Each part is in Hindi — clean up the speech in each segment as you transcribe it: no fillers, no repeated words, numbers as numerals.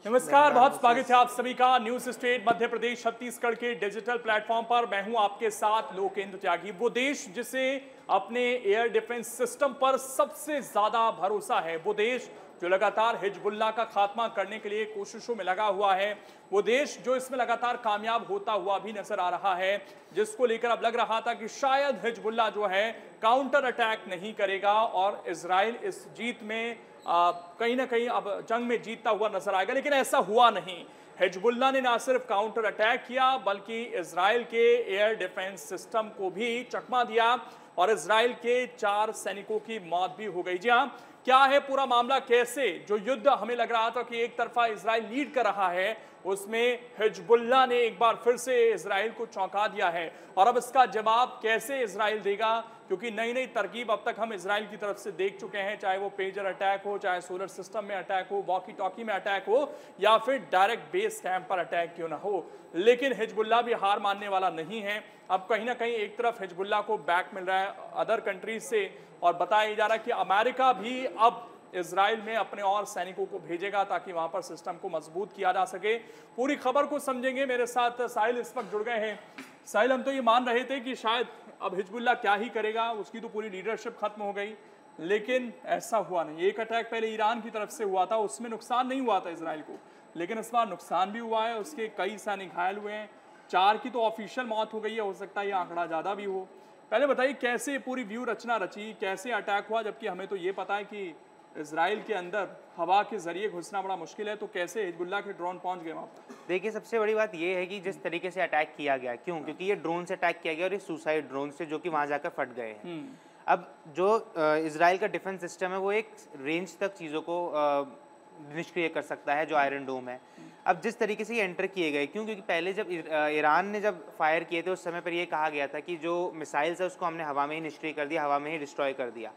नमस्कार, बहुत स्वागत है आप सभी का न्यूज स्टेट मध्य प्रदेश छत्तीसगढ़ के डिजिटल प्लेटफॉर्म पर। मैं हूं आपके साथ लोकेंद्र त्यागी। वो देश जिसे अपने एयर डिफेंस सिस्टम पर सबसे ज्यादा भरोसा है, वो देश जो लगातार हिजबुल्लाह का खात्मा करने के लिए कोशिशों में लगा हुआ है, वो देश जो इसमें लगातार कामयाब होता हुआ भी नजर आ रहा है, जिसको लेकर अब लग रहा था कि शायद हिजबुल्लाह जो है काउंटर अटैक नहीं करेगा और इजराइल इस जीत में कहीं ना कहीं अब जंग में जीतता हुआ नजर आएगा। लेकिन ऐसा हुआ नहीं। हिजबुल्लाह ने ना सिर्फ काउंटर अटैक किया बल्कि इजराइल के एयर डिफेंस सिस्टम को भी चकमा दिया और इजराइल के 4 सैनिकों की मौत भी हो गई। जी हाँ, क्या है पूरा मामला? कैसे जो युद्ध हमें लग रहा था कि एक तरफा इजराइल लीड कर रहा है, उसमें हिजबुल्लाह ने एक बार फिर से इजराइल को चौंका दिया है और अब इसका जवाब कैसे इजराइल देगा? क्योंकि नई नई तरकीब अब तक हम इजराइल की तरफ से देख चुके हैं, चाहे वो पेजर अटैक हो, चाहे सोलर सिस्टम में अटैक हो, वॉकी टॉकी में अटैक हो या फिर डायरेक्ट बेस कैंप पर अटैक क्यों ना हो। लेकिन हिजबुल्लाह भी हार मानने वाला नहीं है। अब कहीं ना कहीं एक तरफ हिजबुल्लाह को बैक मिल रहा है अदर कंट्रीज से और बताया जा रहा है कि अमेरिका भी अब इजराइल में अपने और सैनिकों को भेजेगा ताकि वहां पर सिस्टम को मजबूत किया जा सके। पूरी खबर को समझेंगे। मेरे साथ साहिल इस वक्त जुड़ गए हैं। साहिल, हम तो ये मान रहे थे कि शायद अब हिजबुल्लाह क्या ही करेगा, उसकी तो पूरी लीडरशिप खत्म हो गई, लेकिन ऐसा हुआ नहीं। एक अटैक पहले ईरान की तरफ से हुआ था, उसमें नुकसान नहीं हुआ था इजराइल को, लेकिन इस बार नुकसान भी हुआ है। उसके कई सैनिक घायल हुए हैं। 4 की तो ऑफिशियल मौत हो गई है, हो सकता है ये आंकड़ा ज़्यादा भी हो। पहले बताइए कैसे पूरी व्यू रचना रची, कैसे अटैक हुआ, जबकि हमें तो ये पता है कि इजराइल के अंदर हवा के जरिए घुसना बड़ा मुश्किल है, तो कैसे हिजबुल्लाह के ड्रोन पहुंच गए वहाँ पर? देखिए, सबसे बड़ी बात ये है कि जिस तरीके से अटैक किया गया, क्योंकि ये ड्रोन से अटैक किया गया और ये सुसाइड ड्रोन से, जो कि वहाँ जाकर फट गए हैं। अब जो इजराइल का डिफेंस सिस्टम है वो एक रेंज तक चीज़ों को निष्क्रिय कर सकता है, जो आयरन डोम है। अब जिस तरीके से ये एंटर किए गए, क्योंकि पहले जब ईरान ने जब फायर किए थे उस समय पर ये कहा गया था कि जो मिसाइल्स है उसको हमने हवा में ही निष्क्रिय कर दिया, हवा में ही डिस्ट्रॉय कर दिया।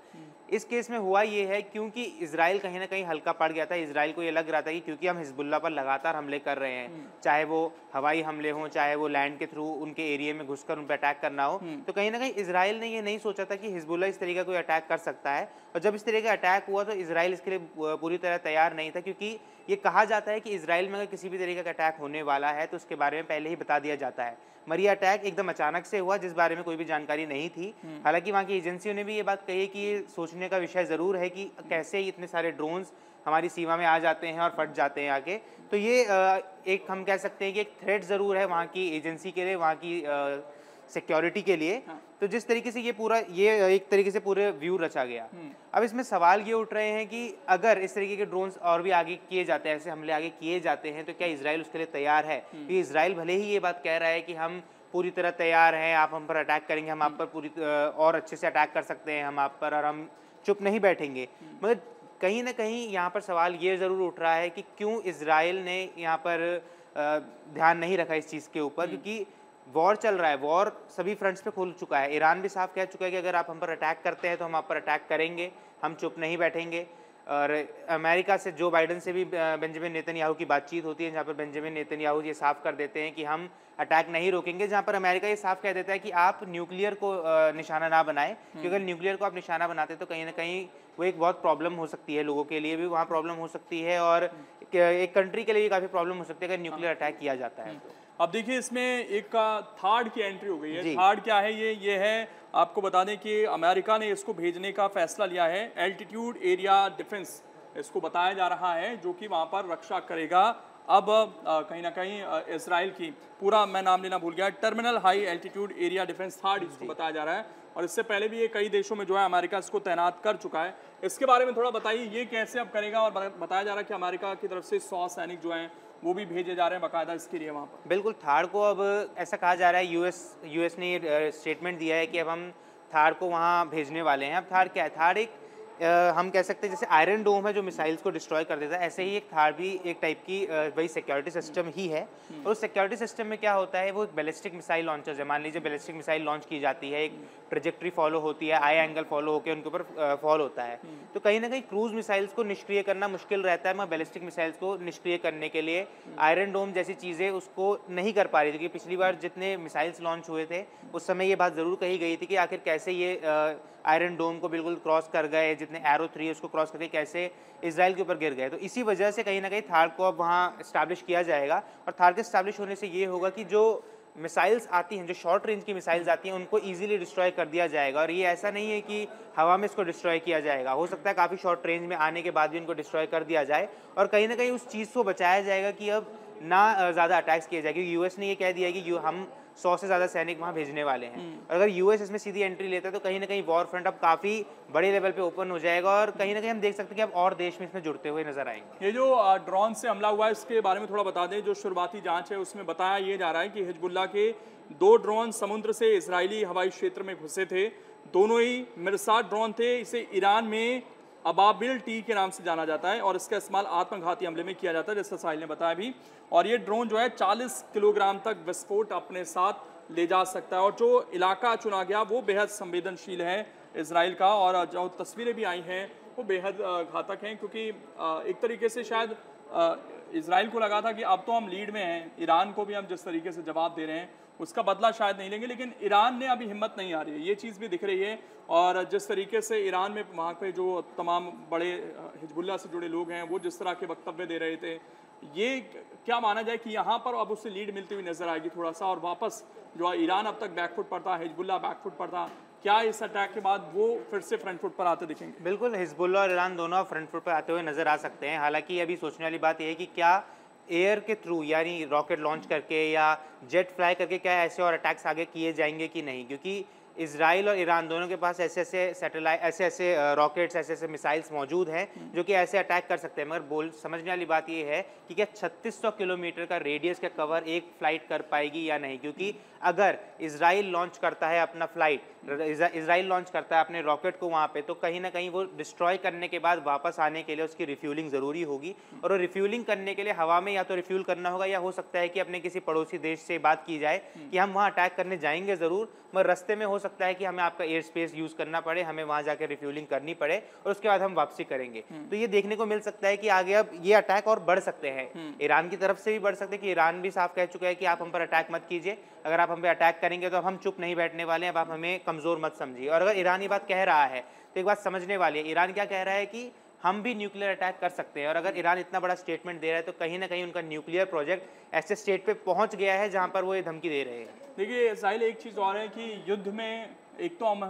इस केस में हुआ ये है क्योंकि इजराइल कहीं ना कहीं हल्का पड़ गया था। इजराइल को ये लग रहा था कि क्योंकि हम हिजबुल्लाह पर लगातार हमले कर रहे हैं, चाहे वो हवाई हमले हों, चाहे वो लैंड के थ्रू उनके एरिया में घुसकर उन पर अटैक करना हो, तो कहीं ना कहीं इजराइल ने ये नहीं सोचा था कि हिजबुल्लाह इस तरीके का कोई अटैक कर सकता है। और जब इस तरह का अटैक हुआ तो इजराइल इसके लिए पूरी तरह तैयार नहीं था, क्योंकि ये कहा जाता है कि इजराइल में अगर किसी भी तरीके का अटैक होने वाला है तो उसके बारे में पहले ही बता दिया जाता है। मरिया अटैक एकदम अचानक से हुआ, जिस बारे में कोई भी जानकारी नहीं थी। हालांकि वहाँ की एजेंसियों ने भी ये बात कही है कि ये सोचने का विषय ज़रूर है कि कैसे इतने सारे ड्रोन्स हमारी सीमा में आ जाते हैं और फट जाते हैं आके। तो ये एक हम कह सकते हैं कि एक थ्रेट ज़रूर है वहाँ की एजेंसी के लिए, वहाँ की सिक्योरिटी के लिए। तो जिस तरीके से ये एक तरीके से पूरे व्यू रचा गया। अब इसमें सवाल ये उठ रहे हैं कि अगर इस तरीके के ड्रोन्स और भी आगे किए जाते हैं, ऐसे हमले आगे किए जाते हैं, तो क्या इजराइल उसके लिए तैयार है? कि इजराइल भले ही ये बात कह रहा है कि हम पूरी तरह तैयार हैं, आप हम पर अटैक करेंगे, हम आप पर पूरी और अच्छे से अटैक कर सकते हैं हम आप पर, और हम चुप नहीं बैठेंगे, मगर कहीं ना कहीं यहाँ पर सवाल ये ज़रूर उठ रहा है कि क्यों इजराइल ने यहाँ पर ध्यान नहीं रखा इस चीज़ के ऊपर। क्योंकि वॉर चल रहा है, वॉर सभी फ्रंट्स पे खुल चुका है। ईरान भी साफ कह चुका है कि अगर आप हम पर अटैक करते हैं तो हम आप पर अटैक करेंगे, हम चुप नहीं बैठेंगे। और अमेरिका से, जो बाइडन से भी बेंजामिन नेतन्याहू की बातचीत होती है, जहाँ पर बेंजामिन नेतन्याहू ये साफ कर देते हैं कि हम अटैक नहीं रोकेंगे, जहाँ पर अमेरिका ये साफ कह देता है कि आप न्यूक्लियर को निशाना ना बनाएं, क्योंकि अगर न्यूक्लियर को आप निशाना बनाते हैं तो कहीं ना कहीं वो एक बहुत प्रॉब्लम हो सकती है, लोगों के लिए भी वहाँ प्रॉब्लम हो सकती है और एक कंट्री के लिए भी काफ़ी प्रॉब्लम हो सकती है अगर न्यूक्लियर अटैक किया जाता है तो। अब देखिए, इसमें एक थर्ड की एंट्री हो गई है। थर्ड क्या है? ये है, आपको बता दें कि अमेरिका ने इसको भेजने का फैसला लिया है। एल्टीट्यूड एरिया डिफेंस इसको बताया जा रहा है, जो कि वहाँ पर रक्षा करेगा। अब कहीं ना कहीं इजराइल की, पूरा मैं नाम लेना भूल गया, terminal high altitude area defence third इसको बताया जा रहा है। और इससे पहले भी ये कई देशों में जो है अमेरिका इसको तैनात कर चुका है। इसके बारे में थोड़ा बताइए, ये कैसे अब करेगा? और बताया जा रहा है कि अमेरिका की तरफ से 100 सैनिक जो हैं वो भी भेजे जा रहे हैं बाकायदा इसके लिए वहाँ पर। बिल्कुल, थार को अब ऐसा कहा जा रहा है, यूएस ने ये स्टेटमेंट दिया है कि अब हम थार को वहाँ भेजने वाले हैं। अब थार क्या है? थार एक हम कह सकते हैं जैसे आयरन डोम है जो मिसाइल्स को डिस्ट्रॉय कर देता है, ऐसे ही एक थार भी एक टाइप की वही सिक्योरिटी सिस्टम ही है। और उस सिक्योरिटी सिस्टम में क्या होता है, वो एक बैलिस्टिक मिसाइल लॉन्चर है। मान लीजिए बैलिस्टिक मिसाइल लॉन्च की जाती है, एक ट्रेजेक्ट्री फॉलो होती है, आई एंगल फॉलो होकर उनके ऊपर फॉल होता है। तो कहीं ना कहीं क्रूज मिसाइल्स को निष्क्रिय करना मुश्किल रहता है, मगर बैलिस्टिक मिसाइल्स को निष्क्रिय करने के लिए आयरन डोम जैसी चीज़ें उसको नहीं कर पा रही थी। क्योंकि पिछली बार जितने मिसाइल्स लॉन्च हुए थे उस समय ये बात ज़रूर कही गई थी कि आखिर कैसे ये आयरन डोम को बिल्कुल क्रॉस कर गए, जितने एरो 3 है उसको क्रॉस करके कैसे इजराइल के ऊपर गिर गए। तो इसी वजह से कहीं ना कहीं थार को अब वहाँ इस्टेब्लिश किया जाएगा, और थार के इस्टेब्लिश होने से ये होगा कि जो मिसाइल्स आती हैं, जो शॉर्ट रेंज की मिसाइल्स आती हैं, उनको इजीली डिस्ट्रॉय कर दिया जाएगा। और ये ऐसा नहीं है कि हवा में इसको डिस्ट्रॉय किया जाएगा, हो सकता है काफ़ी शॉर्ट रेंज में आने के बाद भी इनको डिस्ट्रॉय कर दिया जाए, और कहीं ना कहीं उस चीज़ को बचाया जाएगा कि अब ना ज़्यादा अटैक्स किए जाए, क्योंकि यूएस ने ये कह दिया है कि हम 100 से ज़्यादा सैनिक वहाँ भेजने वाले हैं। और अगर यूएस इसमें सीधी एंट्री लेता है तो कहीं ना कहीं वॉर फ्रंट अब काफ़ी बड़े लेवल पे ओपन हो जाएगा, और कहीं ना कहीं हम देख सकते हैं कि अब और देश में इसमें जुड़ते हुए नजर आएंगे। ये जो ड्रोन से हमला हुआ है इसके बारे में थोड़ा बता दें। जो शुरुआती जांच है उसमें बताया ये जा रहा है कि हिजबुल्लाह के 2 ड्रोन समुद्र से इजरायली हवाई क्षेत्र में घुसे थे। दोनों ही मिरसाट ड्रोन थे। इसे ईरान में अबाबिल टी के नाम से जाना जाता है और इसका इस्तेमाल आत्मघाती हमले में किया जाता है, जैसा साहिल ने बताया भी। और ये ड्रोन जो है 40 किलोग्राम तक विस्फोट अपने साथ ले जा सकता है। और जो इलाका चुना गया वो बेहद संवेदनशील है इजराइल का, और जो तस्वीरें भी आई हैं वो बेहद घातक हैं, क्योंकि एक तरीके से शायद इजराइल को लगा था कि अब तो हम लीड में हैं, ईरान को भी हम जिस तरीके से जवाब दे रहे हैं उसका बदला शायद नहीं लेंगे, लेकिन ईरान ने अभी हिम्मत नहीं आ रही है, ये चीज़ भी दिख रही है। और जिस तरीके से ईरान में वहाँ पे जो तमाम बड़े हिजबुल्लाह से जुड़े लोग हैं वो जिस तरह के वक्तव्य दे रहे थे, ये क्या माना जाए कि यहाँ पर अब उससे लीड मिलती हुई नजर आएगी थोड़ा सा, और वापस जो ईरान अब तक बैकफुट पर था, हिजबुल्लाह बैकफुट पर था, क्या इस अटैक के बाद वो फिर से फ्रंट फुट पर आते दिखेंगे? बिल्कुल, हिजबुल्लाह और ईरान दोनों फ्रंट फुट पर आते हुए नजर आ सकते हैं। हालांकि अभी सोचने वाली बात यह है कि क्या एयर के थ्रू, यानी रॉकेट लॉन्च करके या जेट फ्लाई करके, क्या ऐसे और अटैक्स आगे किए जाएंगे कि नहीं, क्योंकि इजराइल और ईरान दोनों के पास ऐसे ऐसे सैटेलाइट, ऐसे ऐसे रॉकेट्स, ऐसे ऐसे मिसाइल्स मौजूद हैं जो कि ऐसे अटैक कर सकते हैं। मगर समझने वाली बात ये है कि क्या 3600 किलोमीटर का रेडियस का कवर एक फ्लाइट कर पाएगी या नहीं, क्योंकि अगर इजराइल लॉन्च करता है अपना फ्लाइट, इजराइल लॉन्च करता है अपने रॉकेट को वहाँ पे, तो कहीं ना कहीं वो डिस्ट्रॉय करने के बाद वापस आने के लिए उसकी रिफ्यूलिंग ज़रूरी होगी, और वो रिफ्यूलिंग करने के लिए हवा में या तो रिफ्यूल करना होगा, या हो सकता है कि अपने किसी पड़ोसी देश से बात की जाए कि हम वहाँ अटैक करने जाएंगे ज़रूर, मगर रास्ते में हो सकता है कि हमें आपका एयर स्पेस यूज़ करना पड़े, हमें वहाँ जाकर रिफ्यूलिंग करनी पड़े, और उसके बाद हम वापसी करेंगे। तो ये देखने को मिल सकता है कि आगे अब ये अटैक और बढ़ सकते हैं, ईरान की तरफ से भी बढ़ सकते हैं, कि ईरान भी साफ कह चुका है कि आप हम पर अटैक मत कीजिए, अगर आप हम पे अटैक करेंगे तो अब हम चुप नहीं बैठने वाले हैं, अब आप हमें कमज़ोर मत समझिए। और अगर ईरान ये बात कह रहा है तो एक बात समझने वाली है, ईरान क्या कह रहा है कि हम भी न्यूक्लियर अटैक कर सकते हैं, और अगर ईरान इतना बड़ा स्टेटमेंट दे रहा है तो कहीं ना कहीं उनका न्यूक्लियर प्रोजेक्ट ऐसे स्टेट पे पहुंच गया है जहां पर वो ये धमकी दे रहे हैं। देखिए साहिल, एक चीज़ और है कि युद्ध में एक तो हम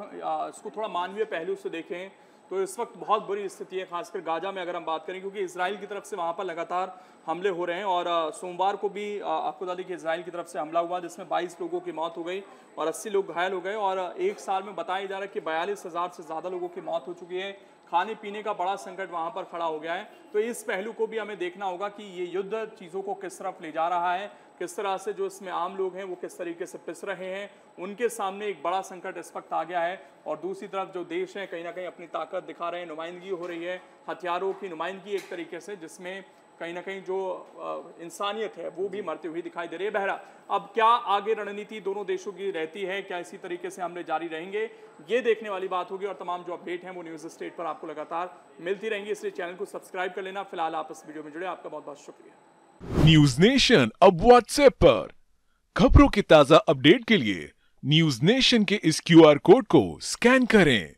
इसको थोड़ा मानवीय पहलू से देखें तो इस वक्त बहुत बुरी स्थिति है, खासकर गाजा में अगर हम बात करें, क्योंकि इजराइल की तरफ से वहाँ पर लगातार हमले हो रहे हैं। और सोमवार को भी आपको बता दें कि इजराइल की तरफ से हमला हुआ जिसमें 22 लोगों की मौत हो गई और 80 लोग घायल हो गए, और एक साल में बताया जा रहा है कि 42,000 से ज़्यादा लोगों की मौत हो चुकी है। खाने पीने का बड़ा संकट वहाँ पर खड़ा हो गया है। तो इस पहलू को भी हमें देखना होगा कि ये युद्ध चीज़ों को किस तरफ ले जा रहा है, किस तरह से जो इसमें आम लोग हैं वो किस तरीके से पिस रहे हैं, उनके सामने एक बड़ा संकट इस वक्त आ गया है। और दूसरी तरफ जो देश हैं कहीं ना कहीं अपनी ताकत दिखा रहे हैं, नुमाइंदगी हो रही है, हथियारों की नुमाइंदगी एक तरीके से, जिसमें कहीं ना कहीं जो इंसानियत है वो भी मरती हुई दिखाई दे रही है। बहरा अब क्या आगे रणनीति दोनों देशों की रहती है, क्या इसी तरीके से हमले जारी रहेंगे, ये देखने वाली बात होगी। और तमाम जो अपडेट हैं वो न्यूज़ स्टेट पर आपको लगातार मिलती रहेंगी, इसलिए चैनल को सब्सक्राइब कर लेना। फिलहाल आप इस वीडियो में जुड़े, आपका बहुत बहुत शुक्रिया। न्यूज नेशन अब व्हाट्सएप पर खबरों की ताजा अपडेट के लिए न्यूज नेशन के इस QR कोड को स्कैन करें।